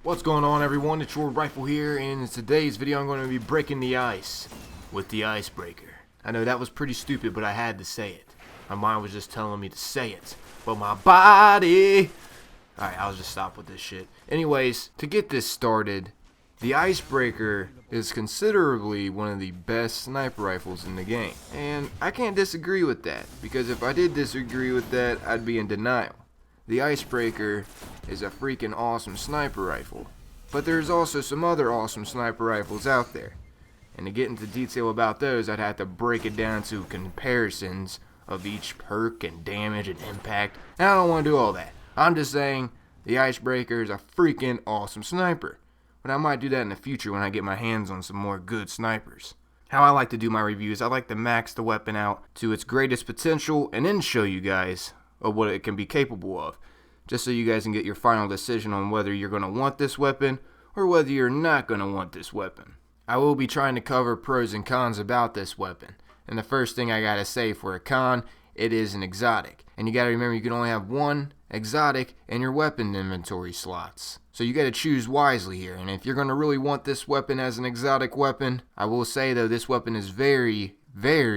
What's going on, everyone? It's your Rifle here, and in today's video I'm going to be breaking the ice with the icebreaker. I know that was pretty stupid, but I had to say it. My mind was just telling me to say it, but my body... Alright, I'll just stop with this shit. Anyways, to get this started, the icebreaker is considerably one of the best sniper rifles in the game. And I can't disagree with that, because if I did disagree with that, I'd be in denial. The icebreaker is a freaking awesome sniper rifle. But there's also some other awesome sniper rifles out there. And to get into detail about those, I'd have to break it down to comparisons of each perk and damage and impact. And I don't want to do all that. I'm just saying the icebreaker is a freaking awesome sniper. But I might do that in the future when I get my hands on some more good snipers. How I like to do my reviews, I like to max the weapon out to its greatest potential and then show you guys of what it can be capable of, just so you guys can get your final decision on whether you're going to want this weapon or whether you're not going to want this weapon. I will be trying to cover pros and cons about this weapon, and the first thing I gotta say for a con, it is an exotic, and you gotta remember you can only have one exotic in your weapon inventory slots, so you gotta choose wisely here. And if you're going to really want this weapon as an exotic weapon, I will say though, this weapon is very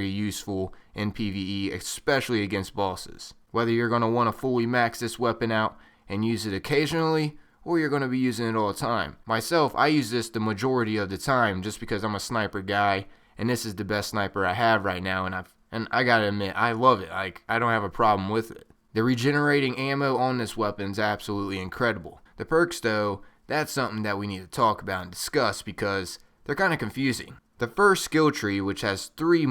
useful in PvE, especially against bosses. Whether you're going to want to fully max this weapon out and use it occasionally, or you're going to be using it all the time. Myself, I use this the majority of the time just because I'm a sniper guy, and this is the best sniper I have right now, and I gotta admit, I love it. Like, I don't have a problem with it. The regenerating ammo on this weapon is absolutely incredible. The perks though, that's something that we need to talk about and discuss because they're kind of confusing. The first skill tree, which has three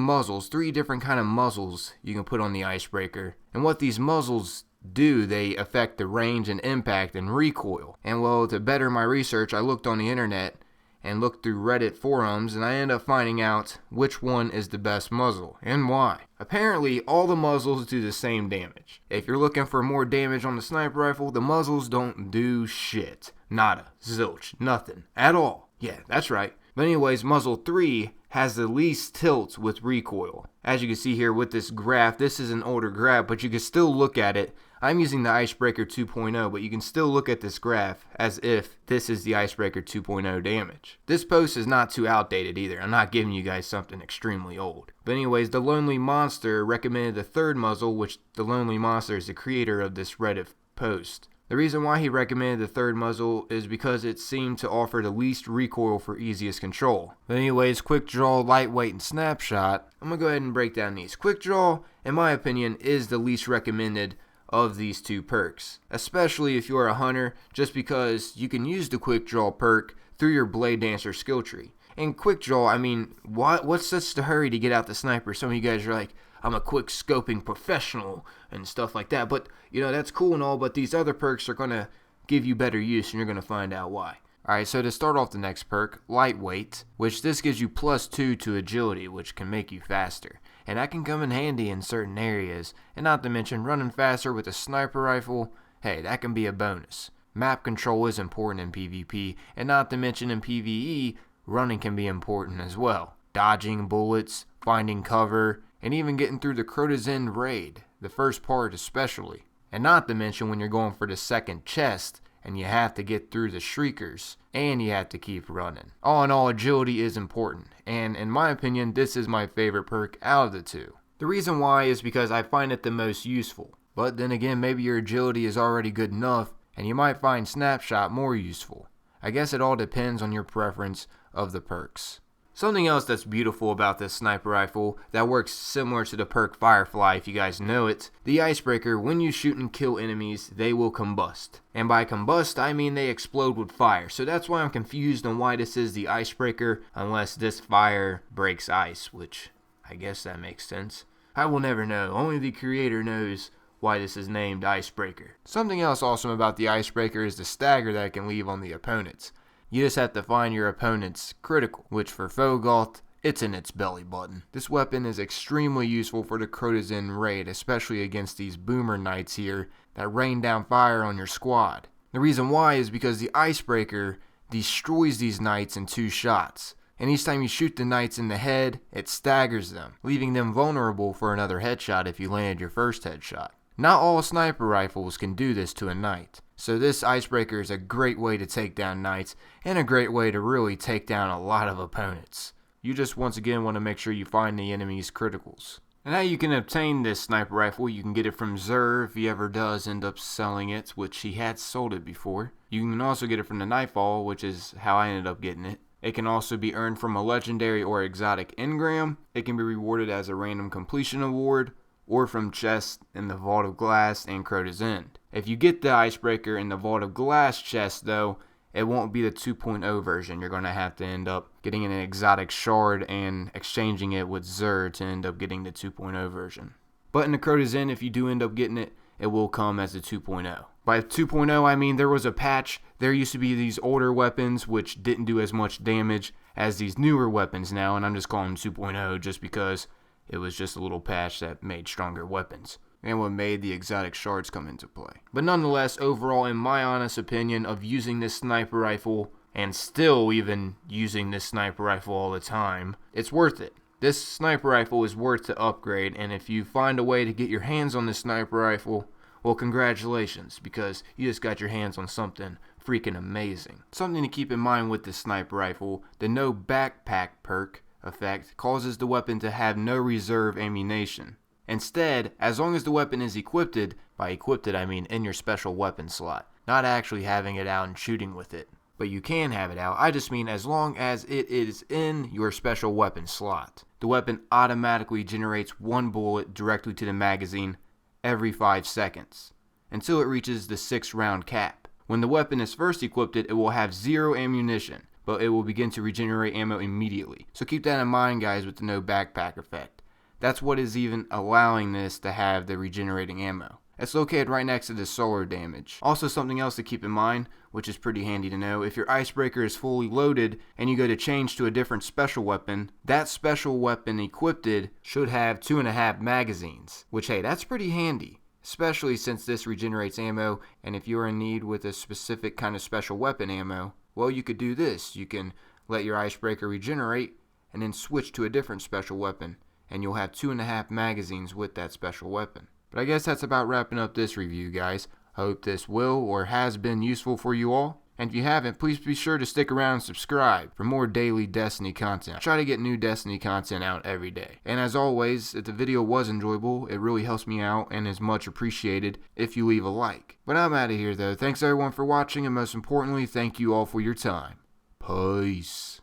different kind of muzzles you can put on the icebreaker. And what these muzzles do, they affect the range and impact and recoil. And well, to better my research, I looked on the internet and looked through Reddit forums, and I ended up finding out which one is the best muzzle and why. Apparently, all the muzzles do the same damage. If you're looking for more damage on the sniper rifle, the muzzles don't do shit. Nada, zilch, nothing, at all. Yeah, that's right. But anyways, muzzle 3 has the least tilt with recoil. As you can see here with this graph, this is an older graph, but you can still look at it. I'm using the Icebreaker 2.0, but you can still look at this graph as if this is the Icebreaker 2.0 damage. This post is not too outdated either. I'm not giving you guys something extremely old. But anyways, the Lonely Monster recommended the third muzzle, which the Lonely Monster is the creator of this Reddit post. The reason why he recommended the third muzzle is because it seemed to offer the least recoil for easiest control. But anyways, quick draw, lightweight, and snapshot. I'm going to go ahead and break down these. Quick draw, in my opinion, is the least recommended of these two perks. Especially if you're a hunter, just because you can use the quick draw perk through your Blade Dancer skill tree. And quick draw, I mean, what's such the hurry to get out the sniper? Some of you guys are like, I'm a quick scoping professional and stuff like that. But, you know, that's cool and all, but these other perks are going to give you better use, and you're going to find out why. Alright, so to start off the next perk, lightweight, which this gives you +2 to agility, which can make you faster. And that can come in handy in certain areas, and not to mention running faster with a sniper rifle, hey, that can be a bonus. Map control is important in PvP, and not to mention in PvE, running can be important as well. Dodging bullets, finding cover, and even getting through the Crota's End raid, the first part especially. And not to mention when you're going for the second chest, and you have to get through the shriekers, and you have to keep running. All in all, agility is important, and in my opinion, this is my favorite perk out of the two. The reason why is because I find it the most useful. But then again, maybe your agility is already good enough, and you might find snapshot more useful. I guess it all depends on your preference of the perks. Something else that's beautiful about this sniper rifle that works similar to the perk Firefly, if you guys know it, the Icebreaker, when you shoot and kill enemies, they will combust. And by combust, I mean they explode with fire. So that's why I'm confused on why this is the Icebreaker, unless this fire breaks ice, which I guess that makes sense. I will never know. Only the creator knows why this is named Icebreaker. Something else awesome about the Icebreaker is the stagger that it can leave on the opponents. You just have to find your opponent's critical, which for Fogoth, it's in its belly button. This weapon is extremely useful for the Crota's End raid, especially against these boomer knights here that rain down fire on your squad. The reason why is because the Icebreaker destroys these knights in 2 shots. and each time you shoot the knights in the head, it staggers them, leaving them vulnerable for another headshot if you landed your first headshot. Not all sniper rifles can do this to a knight, so this icebreaker is a great way to take down knights, and a great way to really take down a lot of opponents. You just once again want to make sure you find the enemy's criticals. And how you can obtain this sniper rifle, you can get it from Zer if he ever does end up selling it, which he had sold it before. You can also get it from the Nightfall, which is how I ended up getting it. It can also be earned from a legendary or exotic engram. It can be rewarded as a random completion award, or from chests in the Vault of Glass and Crota's End. If you get the icebreaker in the Vault of Glass chest though, it won't be the 2.0 version. You're going to have to end up getting an exotic shard and exchanging it with Zer to end up getting the 2.0 version. But in the Crota's End, if you do end up getting it, it will come as a 2.0. By 2.0 I mean there was a patch. There used to be these older weapons which didn't do as much damage as these newer weapons now, and I'm just calling them 2.0 just because it was just a little patch that made stronger weapons, and what made the exotic shards come into play. But nonetheless, overall, in my honest opinion of using this sniper rifle, and still even using this sniper rifle all the time, it's worth it. This sniper rifle is worth the upgrade, and if you find a way to get your hands on this sniper rifle, well, congratulations, because you just got your hands on something freaking amazing. Something to keep in mind with this sniper rifle, the no backpack perk effect causes the weapon to have no reserve ammunition. Instead, as long as the weapon is equipped, by equipped I mean in your special weapon slot, not actually having it out and shooting with it. But you can have it out, I just mean as long as it is in your special weapon slot. The weapon automatically generates one bullet directly to the magazine every 5 seconds, until it reaches the 6-round cap. When the weapon is first equipped, it will have 0 ammunition, but it will begin to regenerate ammo immediately. So keep that in mind, guys, with the no backpack effect. That's what is even allowing this to have the regenerating ammo. It's located right next to the solar damage. Also, something else to keep in mind, which is pretty handy to know, if your icebreaker is fully loaded and you go to change to a different special weapon, that special weapon equipped should have 2.5 magazines, which, hey, that's pretty handy, especially since this regenerates ammo, and if you're in need with a specific kind of special weapon ammo, well, you could do this. You can let your icebreaker regenerate and then switch to a different special weapon, and you'll have 2.5 magazines with that special weapon. But I guess that's about wrapping up this review, guys. I hope this will or has been useful for you all. And if you haven't, please be sure to stick around and subscribe for more daily Destiny content. I try to get new Destiny content out every day. And as always, if the video was enjoyable, it really helps me out and is much appreciated if you leave a like. But I'm out of here though. Thanks everyone for watching, and most importantly, thank you all for your time. Peace.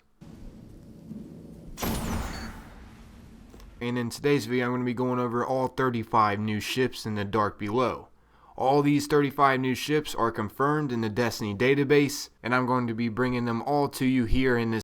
And in today's video, I'm going to be going over all 35 new ships in the Dark Below. All these 35 new ships are confirmed in the Destiny database, and I'm going to be bringing them all to you here in this